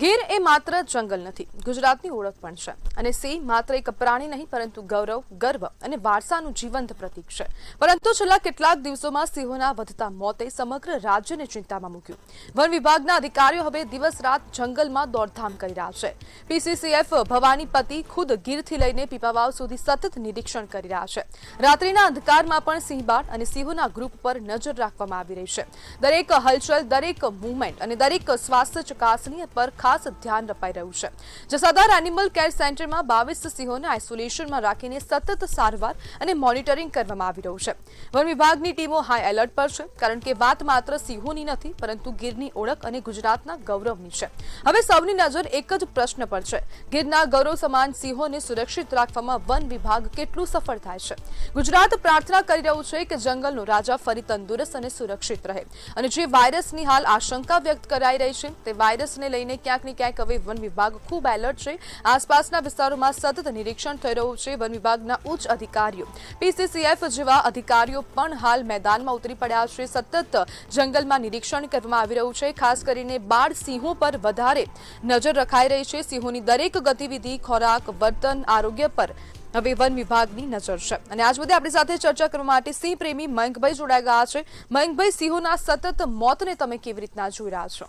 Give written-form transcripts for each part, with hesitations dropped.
ગીર એ માત્ર જંગલ નથી, ગુજરાતની ઓળખ પણ છે. અને સિંહ માત્ર એક પ્રાણી નહીં, પરંતુ ગૌરવ, ગર્વ અને વારસાનું જીવંત પ્રતીક છે. પરંતુ છેલ્લા કેટલાક દિવસોમાં સિંહોના વધતા મોતે સમગ્ર રાજ્યને ચિંતામાં મૂક્યું. વન વિભાગના અધિકારીઓ હવે દિવસ રાત જંગલમાં દોડધામ કરી રહ્યા છે. પીસીસીએફ ભવાનીપતિ ખુદ ગીરથી લઈને પીપાવાવ સુધી સતત નિરીક્ષણ કરી રહ્યા છે. રાત્રિના અંધકારમાં પણ સિંહબાળ અને સિંહોના ગ્રુપ પર નજર રાખવામાં આવી રહી છે. દરેક હલચલ, દરેક મૂવમેન્ટ અને દરેક સ્વાસ્થ્ય ચકાસણી પર ખાસ ધ્યાન અપાઈ રહ્યું છે. જસાદર એનિમલ કેર સેન્ટરમાં 22 સિંહોને આઇસોલેશનમાં રાખીને સતત સારવાર અને મોનિટરિંગ કરવામાં આવી રહ્યું છે. વન વિભાગની ટીમો હાઈ એલર્ટ પર છે, કારણ કે વાત માત્ર સિંહોની નથી, પરંતુ ગીરની ઓળખ અને ગુજરાતના ગૌરવની છે. હવે સૌની નજર એક જ પ્રશ્ન પર છે: ગીરના ગૌરવ સમાન સિંહોને સુરક્ષિત રાખવામાં વન વિભાગ કેટલું સફળ થાય છે. ગુજરાત પ્રાર્થના કરી રહ્યું છે કે જંગલનો રાજા ફરી તંદુરસ્ત અને સુરક્ષિત રહે. અને જે વાયરસની હાલ આશંકા વ્યક્ત કરાઈ રહી છે, તે વાયરસને લઈને ક્યાંક ને ક્યાંક હવે વન વિભાગ ખૂબ એલર્ટ છે. આસપાસના વિસ્તારોમાં સતત નિરીક્ષણ થઈ રહ્યું છે. વન વિભાગના ઉચ્ચ અધિકારીઓ, પીસીસીએફ જેવા અધિકારીઓ પણ હાલ મેદાનમાં ઉતરી પડ્યા છે. સતત જંગલમાં નિરીક્ષણ કરવામાં આવી રહ્યું છે. ખાસ કરીને બાળ સિંહો પર વધારે નજર રખાઈ રહી છે. સિંહોની દરેક ગતિવિધિ, ખોરાક, વર્તન, આરોગ્ય પર હવે વન વિભાગની નજર છે. અને આજ મુદ્દે આપણી સાથે ચર્ચા કરવા માટે સિંહ પ્રેમી મયંકભાઈ જોડાઈ ગયા છે. મયંકભાઈ, સિંહોના સતત મોતને તમે કેવી રીતના જોઈ રહ્યા છો?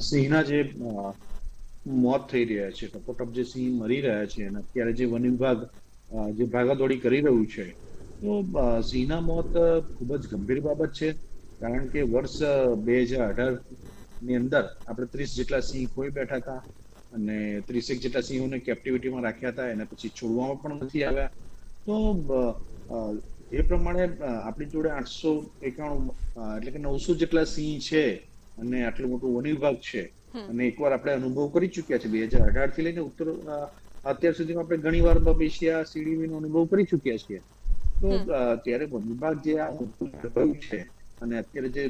સિંહના જે મોત થઈ રહ્યા છે, ટપોટપ જે સિંહ મરી રહ્યા છે, અને અત્યારે જે વન વિભાગ જે ભાગાદોડી કરી રહ્યું છે, તો સિંહના મોત ખૂબ જ ગંભીર બાબત છે. કારણ કે વર્ષ 2018ની અંદર આપણે 30 જેટલા સિંહ ખોઈ બેઠા હતા, અને 30 જેટલા સિંહોને કેપ્ટિવિટીમાં રાખ્યા હતા. એના પછી છોડવામાં પણ નથી આવ્યા. તો એ પ્રમાણે આપણી જોડે 891 એટલે કે 900 જેટલા સિંહ છે, અને આટલું મોટું વન વિભાગ છે. અને એકવાર આપણે અનુભવ કરી ચુક્યા છે 2018 થી લઈને અત્યાર સુધીમાં આપણે ઘણી વાર બબેશિયા, સીડીવીનો અનુભવ કરી ચુક્યા છીએ. તો ત્યારે વન વિભાગ જે આ કર્યું છે, અને અત્યારે જે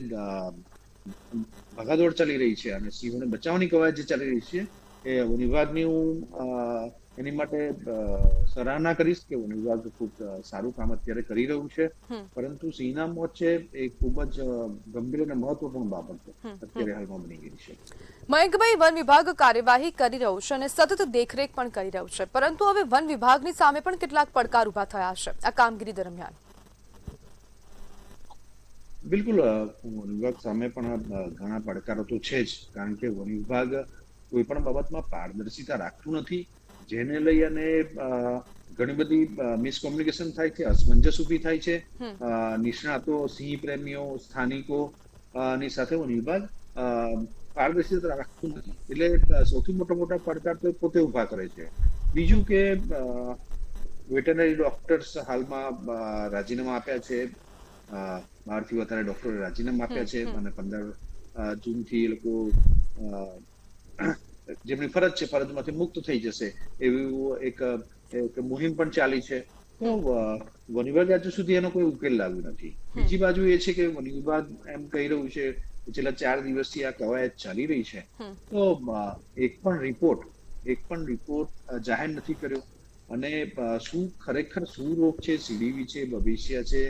ભાગાદોડ ચાલી રહી છે અને સિંહોને બચાવવાની કવાયત જે ચાલી રહી છે, એ વન વિભાગની હું એની માટે સરાહના કરીશ કે વન વિભાગ ખૂબ સારું કામ અત્યારે કરી રહ્યું છે. પરંતુ સિંહના મોત છે એ ખૂબ જ ગંભીર અને મહત્વપૂર્ણ બાબત અત્યારે હાલમાં બની ગઈ છે. મયંકભાઈ, વન વિભાગ કાર્યવાહી કરી રહ્યું છે અને સતત દેખરેખ પણ કરી રહ્યું છે, પરંતુ હવે વન વિભાગની સામે પણ કેટલાક પડકાર ઉભા થયા છે આ કામગીરી દરમિયાન. બિલકુલ, વન વિભાગ સામે પણ ઘણા પડકારો તો છે જ. કારણ કે વન વિભાગ કોઈ પણ બાબતમાં પારદર્શિતા રાખતું નથી, જેને લઈ અને ઘણી બધી મિસકોમ્યુનિકેશન થાય છે, અસમંજસ ઊભી થાય છે. નિષ્ણાતો, સિંહ પ્રેમીઓ, સ્થાનિકો ની સાથે વન વિભાગ પારદર્શિતા રાખતું નથી. એટલે સૌથી મોટા પડકાર તો પોતે ઉભા કરે છે. બીજું કે વેટરનરી ડોક્ટર્સ હાલમાં રાજીનામા આપ્યા છે. 12 થી વધારે ડોક્ટરોએ રાજીનામા આપ્યા છે, અને 15 જૂનથી એ લોકો જેમની ફરજ છે ફરજમાંથી મુક્ત થઈ જશે એવી એક મુહિમ પણ ચાલી છે. તો વન વિભાગ હજુ સુધી એનો કોઈ ઉકેલ લાવ્યો નથી. બીજી બાજુ એ છે કે વન વિભાગ એમ કહી રહ્યું છે કે છેલ્લા 4 દિવસથી આ કવાયત ચાલી રહી છે, તો એક પણ રિપોર્ટ જાહેર નથી કર્યો. અને ખરેખર શું રોગ છે, સીડીવી છે, બબેશિયા છે,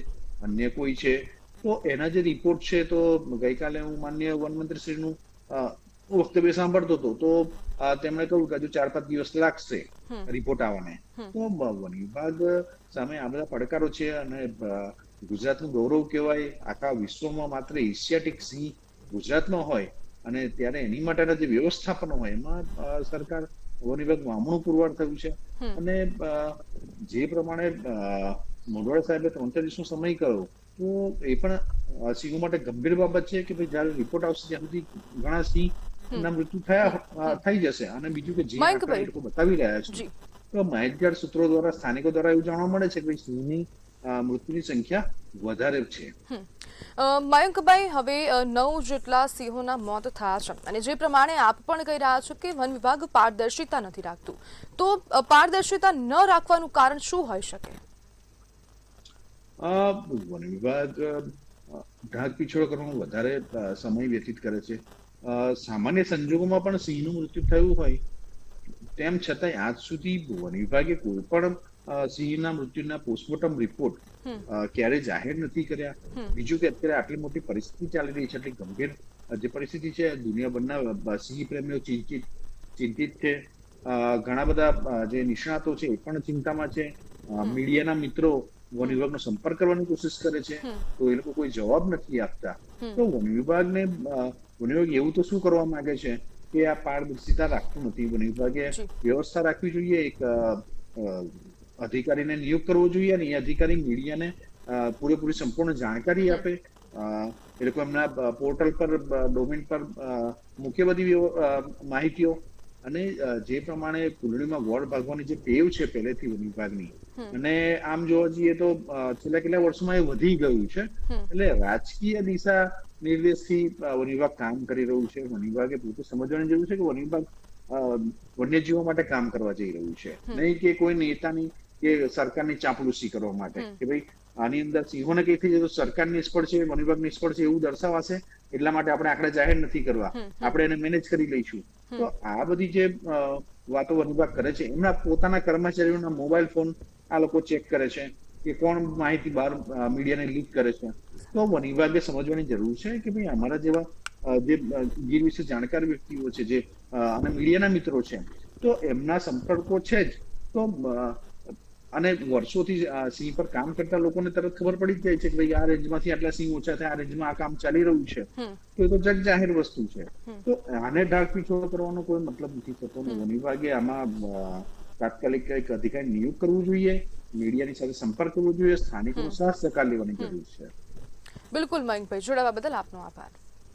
અન્ય કોઈ છે, તો એના જે રિપોર્ટ છે, તો ગઈકાલે હું માનનીય વનમંત્રીશ્રીનું વક્તવ્ય સાંભળતો હતો, તો તેમણે કહ્યું કે હજુ 4-5 દિવસ લાગશે રિપોર્ટ આવવાને. તો વન વિભાગ સામે આ બધા પડકારો છે, અને ગુજરાતનું ગૌરવ કહેવાય. આખા વિશ્વમાં માત્ર એશિયાટિક સિંહ ગુજરાતમાં હોય, અને ત્યારે એની માટેના જે વ્યવસ્થાપન હોય એમાં સરકાર, વન વિભાગ વામણું પુરવાર થયું છે. અને જે પ્રમાણે મોઢવાડા સાહેબે 3-4 દિવસનો સમય કહ્યો, તો એ પણ સિંહો માટે ગંભીર બાબત છે કે ભાઈ જયારે રિપોર્ટ આવશે ત્યાં સુધી ઘણા સિંહ ના મૃત્યુ થઈ જશે. અને બીજું કે જે આંકડા એ લોકો બતાવી રહ્યા છે, તો માહિતગાર સૂત્રો દ્વારા, સ્થાનિકો દ્વારા એવું જાણવા મળે છે કે સિંહની મૃત્યુની સંખ્યા વધારે છે. મયંકભાઈ, હવે 9 જેટલા સિંહોના મોત થયા છે, અને જે પ્રમાણે આપ પણ કહી રહ્યા છો કે વન વિભાગ પારદર્શિતા નથી રાખતું, તો પારદર્શિતા ન રાખવાનું કારણ શું હોઈ શકે? વન વિભાગ ઢાક પીછોડ કરવામાં વધારે સમય વ્યતીત કરે છે. સામાન્ય સંજોગોમાં પણ સિંહનું મૃત્યુ થયું હોય તેમ છતાંય આજ સુધી વન વિભાગે કોઈ પણ સિંહના મૃત્યુના પોસ્ટમોર્ટમ રિપોર્ટ ક્યારે જાહેર નથી કર્યા. બીજું કે અત્યારે આટલી મોટી પરિસ્થિતિ ચાલી રહી છે, આટલી ગંભીર જે પરિસ્થિતિ છે, દુનિયાભરના સિંહ પ્રેમીઓ ચિંતિત છે. ઘણા બધા જે નિષ્ણાતો છે એ પણ ચિંતામાં છે. મીડિયાના મિત્રો વન વિભાગનો સંપર્ક કરવાની કોશિશ કરે છે, તો એ લોકો કોઈ જવાબ નથી આપતા. તો વન વિભાગ એવું તો શું કરવા માંગે છે કે આ પારદર્શિતા રાખતું નથી. વન વિભાગે વ્યવસ્થા રાખવી જોઈએ, એક અધિકારીને નિયુક્ત કરવો જોઈએ અને એ અધિકારી મીડિયાને પૂરેપૂરી સંપૂર્ણ જાણકારી આપે. એ લોકો એમના પોર્ટલ પર, ડોમેન પર મુખ્ય બધી માહિતીઓ, અને જે પ્રમાણે કુંડળીમાં વોર ભાગવાની જે ટેવ છે પહેલેથી વન વિભાગની, અને આમ જોવા જઈએ તો છેલ્લા કેટલા વર્ષોમાં એ વધી ગયું છે. એટલે રાજકીય દિશા નિર્દેશથી વન વિભાગ કામ કરી રહ્યું છે. વન વિભાગે પોતે સમજવાની જરૂર છે કે વન વિભાગ વન્યજીવો માટે કામ કરવા જઈ રહ્યું છે, નહીં કે કોઈ નેતાની કે સરકારની ચાંપલુસી કરવા માટે, કે ભાઈ આની અંદર સિંહોને કઈ થઈ જાય તો સરકાર નિષ્ફળ છે, વન વિભાગ નિષ્ફળ છે એવું દર્શાવાશે, એટલા માટે આપણે આંકડા જાહેર નથી કરવા, આપણે એને મેનેજ કરી લઈશું. તો આ બધી જે વાતો વન વિભાગ કરે છે, એમના પોતાના કર્મચારીઓના મોબાઈલ ફોન આ લોકો ચેક કરે છે કે કોણ માહિતી બહાર મીડિયાને લીક કરે છે. તો વન વિભાગે સમજવાની જરૂર છે કે ભાઈ અમારા જેવા જે ગીર વિશે જાણકાર વ્યક્તિઓ છે, જે અને મીડિયાના મિત્રો છે, તો એમના સંપર્કો છે જ. તો અને વર્ષોથી સિંહ પર કામ કરતા લોકોને તરત ખબર પડી જ જાય છે કે ભાઈ આ રેન્જમાંથી આટલા સિંહ ઓછા થાય, આ રેન્જમાં આ કામ ચાલી રહ્યું છે, તો એ તો જગ જાહેર વસ્તુ છે. તો આને ઢાળ પીછોડ કરવાનો કોઈ મતલબ નથી થતો. વન વિભાગે આમાં તાત્કાલિક એક અધિકારી નિયુક્ત કરવું જોઈએ, મીડિયાની સાથે સંપર્ક કરવો જોઈએ, સ્થાનિકોનો સાથ સહકાર લેવાની જરૂર છે. બિલકુલ મયંકભાઈ, જોડાવા બદલ આપનો આભાર.